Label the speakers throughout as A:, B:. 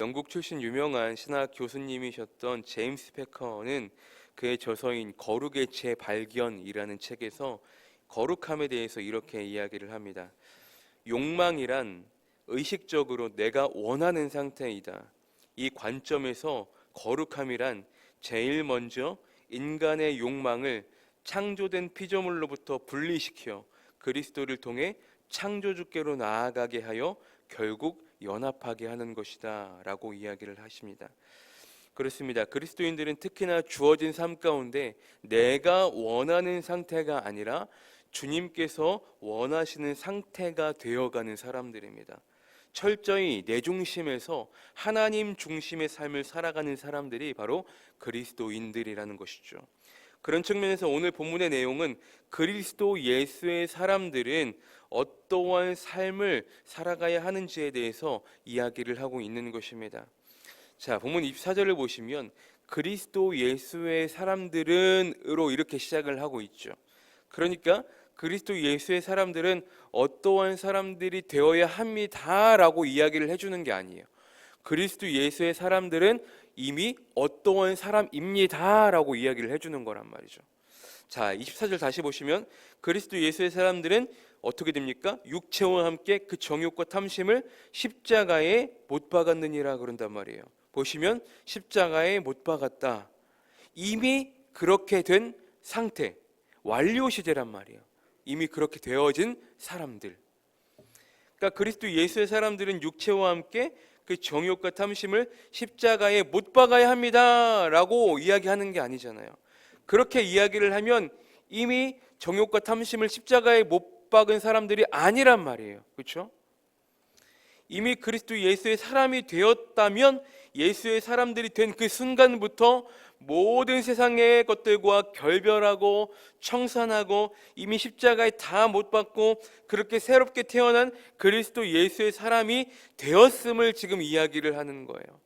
A: 영국 출신 유명한 신학 교수님이셨던 제임스 패커는 그의 저서인 거룩의 재발견이라는 책에서 거룩함에 대해서 이렇게 이야기를 합니다. 욕망이란 의식적으로 내가 원하는 상태이다. 이 관점에서 거룩함이란 제일 먼저 인간의 욕망을 창조된 피조물로부터 분리시켜 그리스도를 통해 창조주께로 나아가게 하여 결국 연합하게 하는 것이다 라고 이야기를 하십니다. 그렇습니다. 그리스도인들은 특히나 주어진 삶 가운데 내가 원하는 상태가 아니라 주님께서 원하시는 상태가 되어가는 사람들입니다. 철저히 내 중심에서 하나님 중심의 삶을 살아가는 사람들이 바로 그리스도인들이라는 것이죠. 그런 측면에서 오늘 본문의 내용은 그리스도 예수의 사람들은 어떠한 삶을 살아가야 하는지에 대해서 이야기를 하고 있는 것입니다. 자, 본문 24절을 보시면 그리스도 예수의 사람들은으로 이렇게 시작을 하고 있죠. 그러니까 그리스도 예수의 사람들은 어떠한 사람들이 되어야 합니다라고 이야기를 해주는 게 아니에요. 그리스도 예수의 사람들은 이미 어떠한 사람입니다라고 이야기를 해주는 거란 말이죠. 자, 24절 다시 보시면 그리스도 예수의 사람들은 어떻게 됩니까? 육체와 함께 그 정욕과 탐심을 십자가에 못 박았느니라 그런단 말이에요. 보시면 십자가에 못 박았다. 이미 그렇게 된 상태, 완료 시제란 말이에요. 이미 그렇게 되어진 사람들. 그러니까 그리스도 예수의 사람들은 육체와 함께 그 정욕과 탐심을 십자가에 못 박아야 합니다라고 이야기하는 게 아니잖아요. 그렇게 이야기를 하면 이미 정욕과 탐심을 십자가에 못 박은 사람들이 아니란 말이에요. 그렇죠? 이미 그리스도 예수의 사람이 되었다면 예수의 사람들이 된 그 순간부터 모든 세상의 것들과 결별하고 청산하고 이미 십자가에 다 못 박고 그렇게 새롭게 태어난 그리스도 예수의 사람이 되었음을 지금 이야기를 하는 거예요.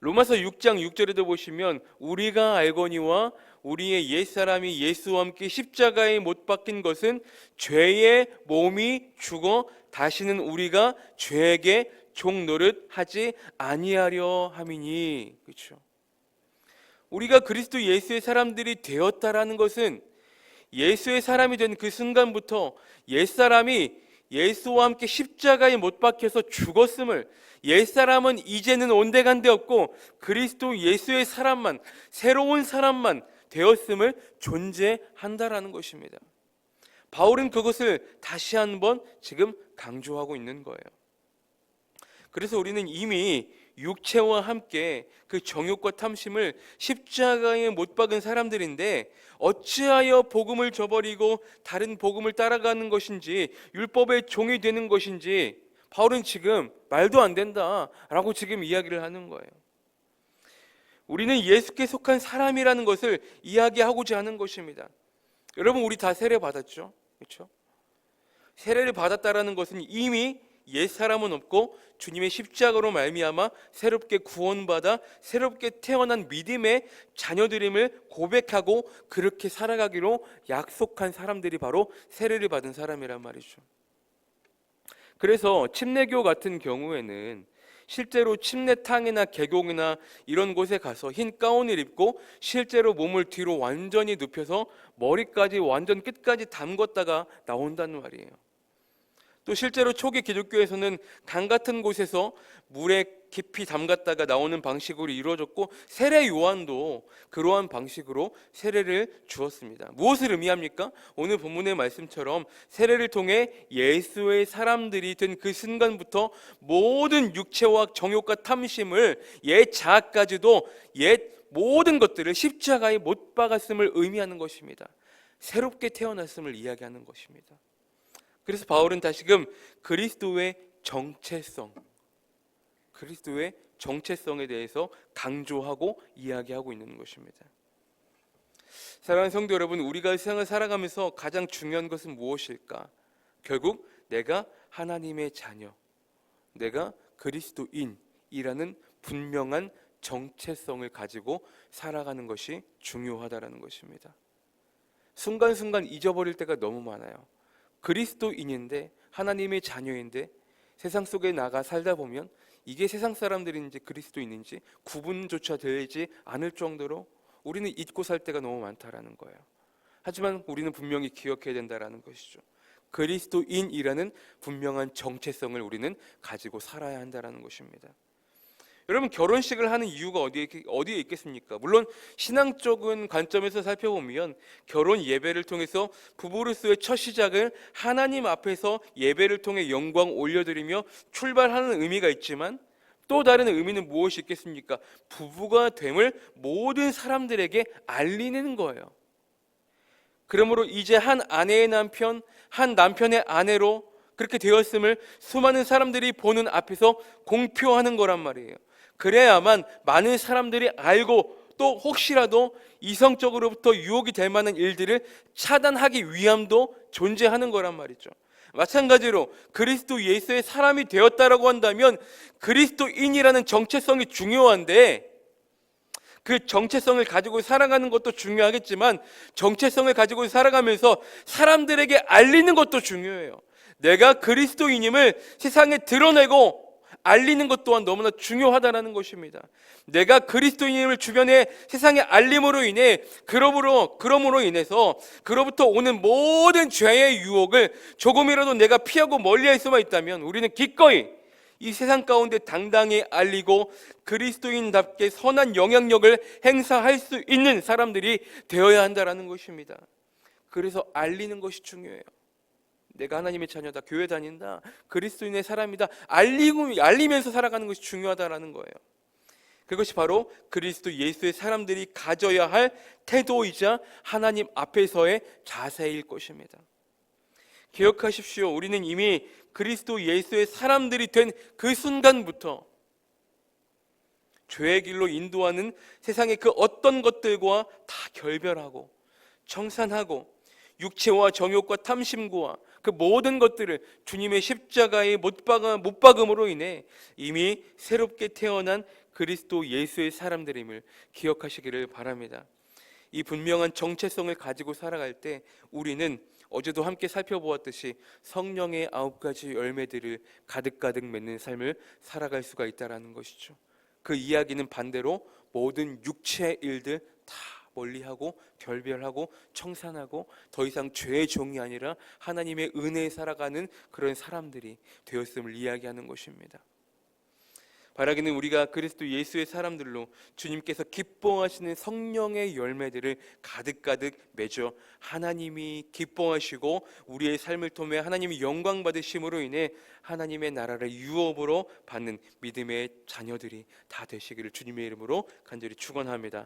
A: 로마서 6장 6절에도 보시면 우리가 알거니와 우리의 옛사람이 예수와 함께 십자가에 못 박힌 것은 죄의 몸이 죽어 다시는 우리가 죄에게 종노릇 하지 아니하려 함이니. 그렇죠? 우리가 그리스도 예수의 사람들이 되었다라는 것은 예수의 사람이 된 그 순간부터 옛사람이 예수와 함께 십자가에 못 박혀서 죽었음을, 옛사람은 이제는 온데간데 없고 그리스도 예수의 사람만, 새로운 사람만 되었음을 존재한다라는 것입니다. 바울은 그것을 다시 한번 지금 강조하고 있는 거예요. 그래서 우리는 이미 육체와 함께 그 정욕과 탐심을 십자가에 못 박은 사람들인데 어찌하여 복음을 저버리고 다른 복음을 따라가는 것인지, 율법의 종이 되는 것인지 바울은 지금 말도 안 된다라고 지금 이야기를 하는 거예요. 우리는 예수께 속한 사람이라는 것을 이야기하고자 하는 것입니다. 여러분, 우리 다 세례 받았죠? 그렇죠? 세례를 받았다라는 것은 이미 옛사람은 없고 주님의 십자가로 말미암아 새롭게 구원받아 새롭게 태어난 믿음의 자녀들임을 고백하고 그렇게 살아가기로 약속한 사람들이 바로 세례를 받은 사람이란 말이죠. 그래서 침례교 같은 경우에는 실제로 침례탕이나 계곡이나 이런 곳에 가서 흰 가운을 입고 실제로 몸을 뒤로 완전히 눕혀서 머리까지 완전 끝까지 담궜다가 나온다는 말이에요. 또 실제로 초기 기독교에서는 강 같은 곳에서 물에 깊이 담갔다가 나오는 방식으로 이루어졌고 세례 요한도 그러한 방식으로 세례를 주었습니다. 무엇을 의미합니까? 오늘 본문의 말씀처럼 세례를 통해 예수의 사람들이 된 그 순간부터 모든 육체와 정욕과 탐심을 옛 자아까지도 옛 모든 것들을 십자가에 못 박았음을 의미하는 것입니다. 새롭게 태어났음을 이야기하는 것입니다. 그래서 바울은 다시금 그리스도의 정체성에 대해서 강조하고 이야기하고 있는 것입니다. 사랑하는 성도 여러분, 우리가 세상을 살아가면서 가장 중요한 것은 무엇일까? 결국 내가 하나님의 자녀, 내가 그리스도인이라는 분명한 정체성을 가지고 살아가는 것이 중요하다라는 것입니다. 순간순간 잊어버릴 때가 너무 많아요. 그리스도인인데, 하나님의 자녀인데 세상 속에 나가 살다 보면 이게 세상 사람들인지 그리스도인인지 구분조차 되지 않을 정도로 우리는 잊고 살 때가 너무 많다라는 거예요. 하지만 우리는 분명히 기억해야 된다라는 것이죠. 그리스도인이라는 분명한 정체성을 우리는 가지고 살아야 한다라는 것입니다. 여러분, 결혼식을 하는 이유가 어디에 있겠습니까? 물론 신앙적인 관점에서 살펴보면 결혼 예배를 통해서 부부로서의 첫 시작을 하나님 앞에서 예배를 통해 영광 올려드리며 출발하는 의미가 있지만, 또 다른 의미는 무엇이 있겠습니까? 부부가 됨을 모든 사람들에게 알리는 거예요. 그러므로 이제 한 아내의 남편, 한 남편의 아내로 그렇게 되었음을 수많은 사람들이 보는 앞에서 공표하는 거란 말이에요. 그래야만 많은 사람들이 알고, 또 혹시라도 이성적으로부터 유혹이 될 만한 일들을 차단하기 위함도 존재하는 거란 말이죠. 마찬가지로 그리스도 예수의 사람이 되었다라고 한다면 그리스도인이라는 정체성이 중요한데, 그 정체성을 가지고 살아가는 것도 중요하겠지만 정체성을 가지고 살아가면서 사람들에게 알리는 것도 중요해요. 내가 그리스도인임을 세상에 드러내고 알리는 것 또한 너무나 중요하다는 것입니다. 내가 그리스도인임을 주변에 세상에 알림으로 인해 그러므로 인해서 그로부터 오는 모든 죄의 유혹을 조금이라도 내가 피하고 멀리할 수만 있다면 우리는 기꺼이 이 세상 가운데 당당히 알리고 그리스도인답게 선한 영향력을 행사할 수 있는 사람들이 되어야 한다는 것입니다. 그래서 알리는 것이 중요해요. 내가 하나님의 자녀다, 교회 다닌다, 그리스도인의 사람이다, 알리면서 살아가는 것이 중요하다는 거예요. 그것이 바로 그리스도 예수의 사람들이 가져야 할 태도이자 하나님 앞에서의 자세일 것입니다. 기억하십시오. 우리는 이미 그리스도 예수의 사람들이 된 그 순간부터 죄의 길로 인도하는 세상의 그 어떤 것들과 다 결별하고 청산하고 육체와 정욕과 탐심과 그 모든 것들을 주님의 십자가의 못박음으로 인해 이미 새롭게 태어난 그리스도 예수의 사람들임을 기억하시기를 바랍니다. 이 분명한 정체성을 가지고 살아갈 때 우리는 어제도 함께 살펴보았듯이 성령의 9가지 열매들을 가득가득 맺는 삶을 살아갈 수가 있다는 것이죠. 그 이야기는 반대로 모든 육체의 일들 다 멀리하고 결별하고 청산하고 더 이상 죄의 종이 아니라 하나님의 은혜에 살아가는 그런 사람들이 되었음을 이야기하는 것입니다. 바라기는 우리가 그리스도 예수의 사람들로 주님께서 기뻐하시는 성령의 열매들을 가득가득 맺어 하나님이 기뻐하시고 우리의 삶을 통해 하나님이 영광 받으심으로 인해 하나님의 나라를 유업으로 받는 믿음의 자녀들이 다 되시기를 주님의 이름으로 간절히 축원합니다.